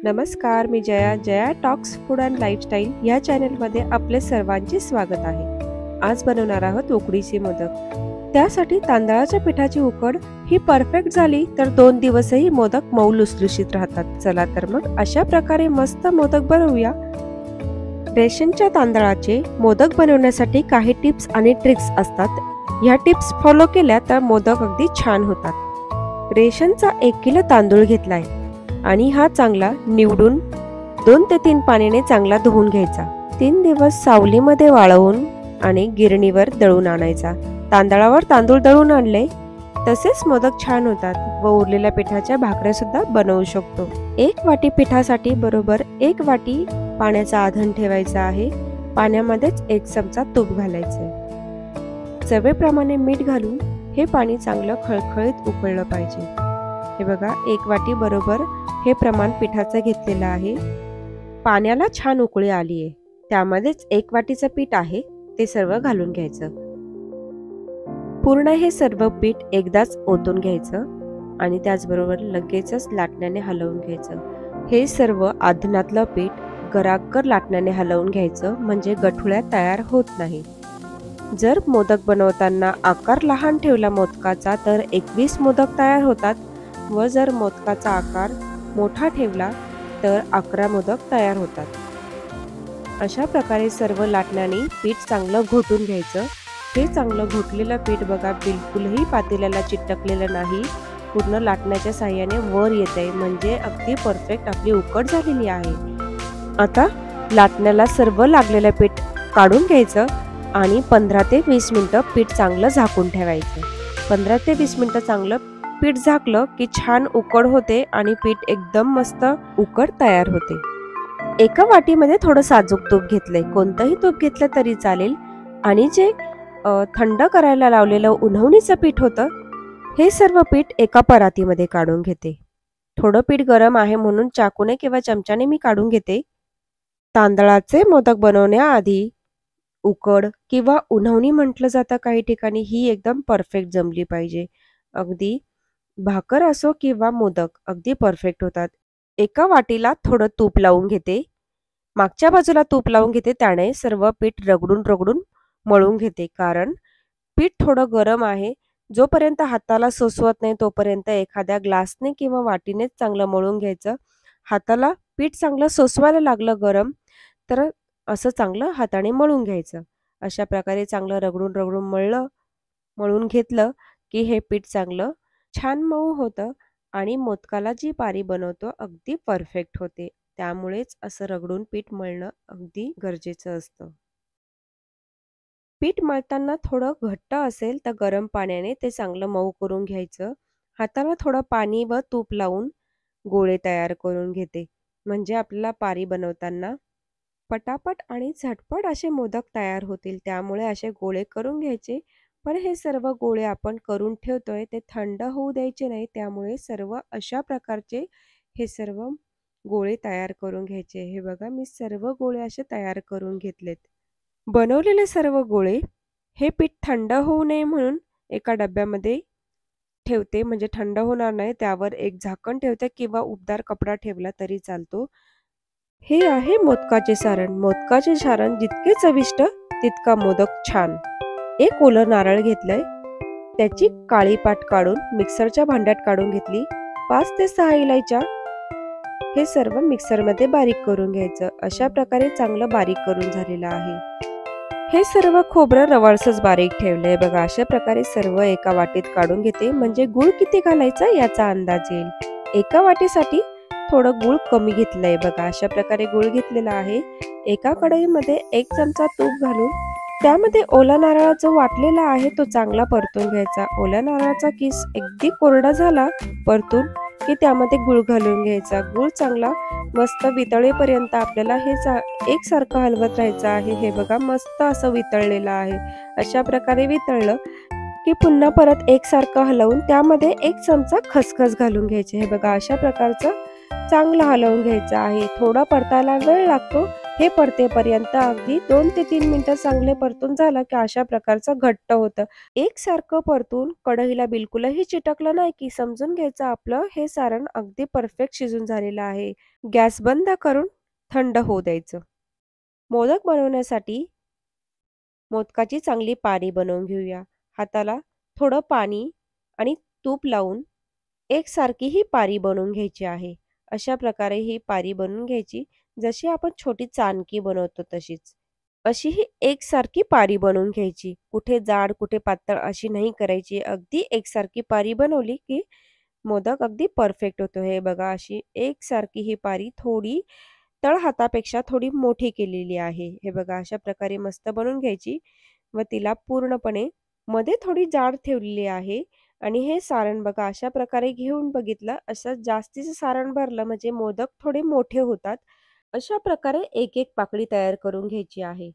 नमस्कार, मी Jaya talks food and lifestyle या चॅनलमध्ये आपले सर्वांचे स्वागत आहे। आज बनवणार आहोत उकडीचे मोदक। त्यासाठी तांदळाच्या पिठाची उकड ही परफेक्ट झाली तर 2 दिवसही मोदक मऊ लुसलुशीत राहतात। चला तर मग अशा प्रकारे मस्त मोदक बनवूया। रेशनच्या तांदळाचे मोदक बनवण्यासाठी काही टिप्स आणि ट्रिक्स असतात। ह्या टिप्स फॉलो केल्या तर मोदक अगदी छान होतात। रेशनचा 1 किलो तांदूळ घेतलाय आणि हा चांगला निवडून 2 ते 3 पाण्याने चांगला धुवून घ्यायचा। 3 दिवस सावलीमध्ये वाळवून आणि गिरणीवर दळून आणायचा। तांदळावर तांदूळ दळून आणले तसेच मोदक छान होतात व उरलेल्या पिठाच्या भाकऱ्या सुद्धा बनवू शकतो। 1 वाटी पिठासाठी बरोबर 1 वाटी पाण्याचा आधण ठेवायचा आहे। पाण्यामध्येच 1 चमचा तूप घालायचे। चवीप्रमाणे मीठ घालून हे पाणी चांगलं खळखळीत उकळलं पाहिजे। हे बघा 1 वाटी बरोबर हे प्रमाण पिठाचं घेतलेलं आहे। पाण्याला छान उकळी आली आहे। त्यामध्येच 1 वाटीचं पीठ आहे ते सर्व घालून घ्यायचं। पूर्ण हे सर्व पीठ एकदाच ओतून घ्यायचं आणि त्याचबरोबर लगेचच लाटण्याने हलवून घ्यायचं। हे सर्व आधनातलं पीठ गरागर लाटण्याने हलवून घ्यायचं म्हणजे गठुळ्या तयार होत नाही। जर मोदक बनवताना आकार लहान ठेवला मोदकाचा तर 21 मोदक तयार होतात व जर मोदकाचा आकार मोठा ठेवला तर 11 मोदक तयार होतात। अशा प्रकारे सर्व लाटण्याने पीठ चांगलं घोटून घ्यायचं। हे चांगलं घोटलेलं पीठ बघा बिलकुलही पातेल्याला चिटकलेलं नाही, पूर्ण लाटण्याच्या साहाय्याने वर येते म्हणजे अगदी परफेक्ट आपली उकड झालेली आहे। आता लाटण्याला सर्व लागलेलं पीठ काढून घ्यायचं आणि 15 ते 20 मिनिटं पीठ चांगलं झाकून ठेवायचं। 15 ते 20 मिनिटं चांगलं पीठ झाकलं की छान उकड होते आणि पीठ एकदम मस्त उकड तयार होते। एका वाटीमध्ये थोडं साजूक तूप घेतलंय, कोणतंही तूप घेतलं तरी चालेल आणि जे थंड करायला लावलेलं उन्हवणीचं पीठ होतं हे सर्व पीठ एका परातीमध्ये काढून घेते। थोडं पीठ गरम आहे म्हणून चाकूने किंवा चमच्याने मी काढून घेते। तांदळाचे मोदक बनवण्याआधी उकड किंवा उन्हवणी म्हटलं जातं काही ठिकाणी, ही एकदम परफेक्ट जमली पाहिजे। अगदी भाकर असो किंवा मोदक अगदी परफेक्ट होतात। एका वाटीला थोडं तूप लावून घेते, मागच्या बाजूला तूप लावून घेते, त्याने सर्व पीठ रगडून मळून घेते कारण पीठ थोडं गरम आहे। जोपर्यंत हाताला सोसवत नाही तोपर्यंत एखाद्या ग्लासने किंवा वाटीनेच चांगलं मळून घ्यायचं। हाताला पीठ चांगलं सोसवायला लागलं गरम तर असं चांगलं हाताने मळून घ्यायचं। अशा प्रकारे चांगलं रगडून मळून घेतलं की हे पीठ चांगलं छान मऊ होतं आणि मोदकाला जी पारी बनवतो अगदी परफेक्ट होते। त्यामुळेच असं रगडून पीठ मळणं अगदी गरजेचं असतं। पीठ मळताना थोडं घट्ट असेल तर गरम पाण्याने ते चांगलं मऊ करून घ्यायचं। हाताला थोडं पाणी व तूप लावून गोळे तयार करून घेते म्हणजे आपल्याला पारी बनवताना पटापट आणि झटपट असे मोदक तयार होतील। त्यामुळे असे गोळे करून घ्यायचे। पण हे सर्व गोळे आपण करून ठेवतोय ते थंड होऊ द्यायचे नाही, त्यामुळे सर्व अशा प्रकारचे हे सर्व गोळे तयार करून घ्यायचे। हे बघा मी सर्व गोळे असे तयार करून घेतलेत। बनवलेले सर्व गोळे हे पीठ थंड होऊ नये म्हणून एका डब्यामध्ये ठेवते म्हणजे थंड होणार नाही, त्यावर एक झाकण ठेवते किंवा उबदार कपडा ठेवला तरी चालतो। हे आहे मोदकाचे सारण। मोदकाचे सारण जितके चविष्ट तितका मोदक छान। 1 ओलं नारळ घेतलंय, त्याची काळी पाट काढून मिक्सरच्या भांड्यात काढून घेतली। 5 ते 6 इलायच्या हे सर्व मिक्सरमध्ये बारीक करून घ्यायचं। अशा प्रकारे चांगलं बारीक करून झालेलं आहे। हे सर्व खोबरं रवाळसच बारीक ठेवलंय बघा। अशा प्रकारे सर्व एका वाटीत काढून घेते म्हणजे गूळ किती घालायचा याचा अंदाज येईल। एका वाटीसाठी थोडं गूळ कमी घेतलंय बघा। अशा प्रकारे गूळ घेतलेला आहे। एका कढईमध्ये 1 चमचा तूप घालून त्यामध्ये ओला नारळ जो वाटलेला आहे तो चांगला परतून घ्यायचा। ओल्या नारळाचा किस अगदी कोरडा झाला परतून की त्यामध्ये गूळ घालून घ्यायचा। गूळ चांगला मस्त वितळेपर्यंत आपल्याला हे एकसारखं हलवत राहायचं आहे। हे बघा मस्त असं वितळलेलं आहे। अशा प्रकारे वितळलं की पुन्हा परत एकसारखं हलवून त्यामध्ये 1 चमचा खसखस घालून घ्यायचे। हे बघा अशा प्रकारचं चांगलं हलवून घ्यायचं आहे। थोडा परतायला वेळ लागतो, हे परतेपर्यंत अगदी 2 ते 3 मिनिटं चांगले परतून झालं की अशा प्रकारचं घट्ट होतं. एकसारखं परतून कढईला बिलकुलही चिटकलं नाही की समजून घ्यायचं आपलं हे सारण अगदी परफेक्ट शिजून झालेलं आहे. गॅस बंद करून थंड होऊ द्यायचं. मोदक बनवण्यासाठी मोदकाची चांगली पारी बनवून घेऊया. हाताला थोडं पाणी आणि तूप लावून एकसारखी ही पारी बनवून घ्यायची आहे. अशा प्रकारे ही पारी बनवून घ्यायची, जशी आपण छोटी चाणकी बनवतो तशीच. अशी ही एकसारखी पारी बनवून घ्यायची. कुठे जाड, कुठे पातळ अशी नाही करायची. अगदी एकसारखी पारी बनवली की मोदक अगदी परफेक्ट होतो. हे बघा अशी एकसारखी ही पारी थोडी तळहातापेक्षा थोडी मोठी केलेली आहे. हे बघा अशा प्रकारे मस्त बनवून घ्यायची व तिला पूर्णपणे मध्ये थोडी जाड ठेवलेली आहे. आणि हे सारण बघा अशा प्रकारे घेऊन बघितलं, असं जास्तीचं सारण भरलं म्हणजे मोदक थोडे मोठे होतात. अशा प्रकारे एक एक पाकळी तयार करून घ्यायची आहे.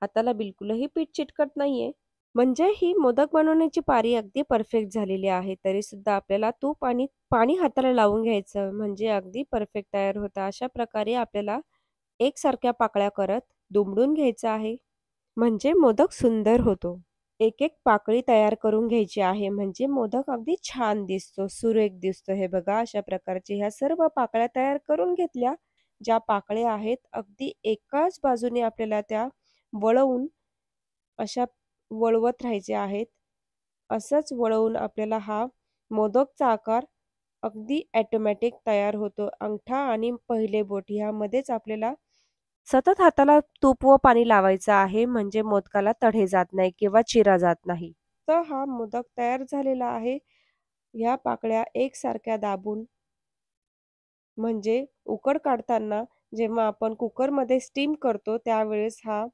हाताला बिलकुलही पीठ चिटकत नाहीये. म्हणजे ही मोदक बनवण्याची पारी अगदी परफेक्ट झालेली आहे. तरी सुद्धा आपल्याला तूप आणि पाणी हाताला लावून घ्यायचं म्हणजे अगदी परफेक्ट तयार होतं. अशा प्रकारे आपल्याला एकसारख्या पाकळ्या करत दुमडून घ्यायचं आहे. म्हणजे मोदक सुंदर होतो. एक एक पाकळी तयार करून घ्यायची आहे म्हणजे मोदक अगदी छान दिसतो, सुरेख दिसतो. हे बघा अशा प्रकारचे ह्या सर्व पाकळ्या तयार करून घेतल्या. ज्या पाकळ्या आहेत अगदी एकाच बाजूने आपल्याला त्या वळवून अशा वळवत राहायचे आहेत. असंच वळवून आपल्याला हा मोदकचा आकार अगदी ऑटोमॅटिक तयार होतो. अंगठा आणि पहिले बोट ह्यामध्येच आपल्याला सतत हाताला तूप व पाणी लावायचं आहे म्हणजे मोदकाला तडे जात नाही किंवा चिरा जात नाही. तर हा मोदक तयार झालेला आहे. ह्या पाकळ्या एकसारख्या दाबून म्हणजे उकड काढताना जेव्हा आपण कुकरमध्ये स्टीम करतो त्यावेळेस हा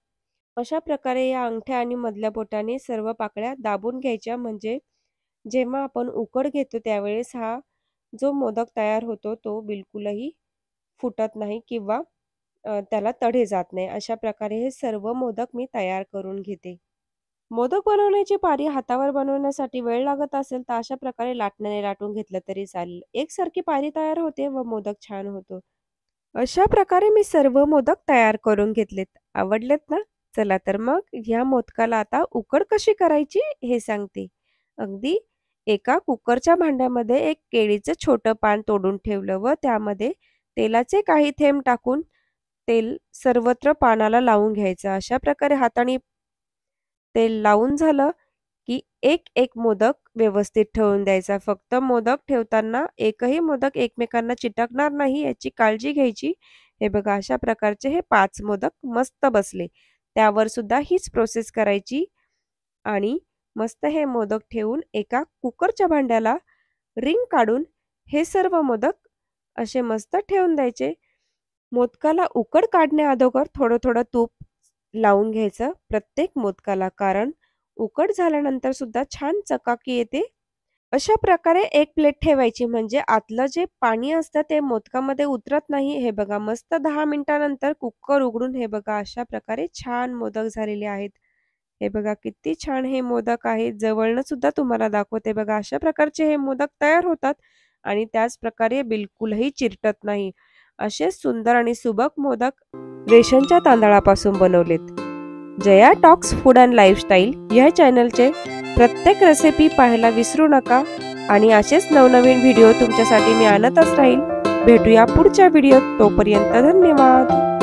अशा प्रकारे या अंगठ्या आणि मधल्या बोटाने सर्व पाकळ्या दाबून घ्यायच्या म्हणजे जेव्हा आपण उकड घेतो त्यावेळेस हा जो मोदक तयार होतो तो बिलकुलही फुटत नाही किंवा त्याला तडे जात नाही. अशा प्रकारे हे सर्व मोदक मी तयार करून घेते. मोदक बनवण्याची पारी हातावर बनवण्यासाठी वेळ लागत असेल तर अशा प्रकारे लाटण्याने लाटून घेतलं तरी चालेल. एकसारखी पारी तयार होते व मोदक छान होतो. अशा प्रकारे मी सर्व मोदक तयार करून घेतलेत. आवडलेत ना? चला तर मग ह्या मोदकाला आता उकड कशी करायची हे सांगते. अगदी एका कुकरच्या भांड्यामध्ये एक केळीचं छोटं पान तोडून ठेवलं व त्यामध्ये तेलाचे काही थेंब टाकून तेल सर्वत्र पानाला लावून घ्यायचं. अशा प्रकारे हाताने तेल लावून झालं की एक एक मोदक व्यवस्थित ठेवून द्यायचा. फक्त मोदक ठेवताना एकही मोदक एकमेकांना चिटकणार नाही याची काळजी घ्यायची. हे बघा अशा प्रकारचे हे 5 मोदक मस्त बसले. त्यावर सुद्धा हीच प्रोसेस करायची आणि मस्त हे मोदक ठेवून एका कुकरच्या भांड्याला रिंग काढून हे सर्व मोदक असे मस्त ठेवून द्यायचे. मोदकाला उकड काढण्या अगोदर थोडं थोडं तूप लावून घ्यायचं प्रत्येक मोदकाला, कारण उकड झाल्यानंतर सुद्धा छान चकाकी येते. अशा प्रकारे एक प्लेट ठेवायची म्हणजे आतलं जे पाणी असतं ते मोदकामध्ये उतरत नाही. हे बघा मस्त 10 मिनिटानंतर कुकर उघडून हे बघा अशा प्रकारे छान मोदक झालेले आहेत. हे बघा किती छान हे मोदक आहेत. जवळनं सुद्धा तुम्हाला दाखवते बघा अशा प्रकारचे हे मोदक तयार होतात आणि त्याच प्रकारे बिलकुलही चिरटत नाही. असे सुंदर आणि सुबक मोदक रेशनच्या तांदळापासून बनवलेत. Jaya talks food and lifestyle या चॅनलचे प्रत्येक रेसिपी पाहायला विसरू नका आणि असेच नवनवीन व्हिडिओ तुमच्यासाठी मी आणतच राहील. भेटूया पुढच्या व्हिडिओत. तोपर्यंत धन्यवाद.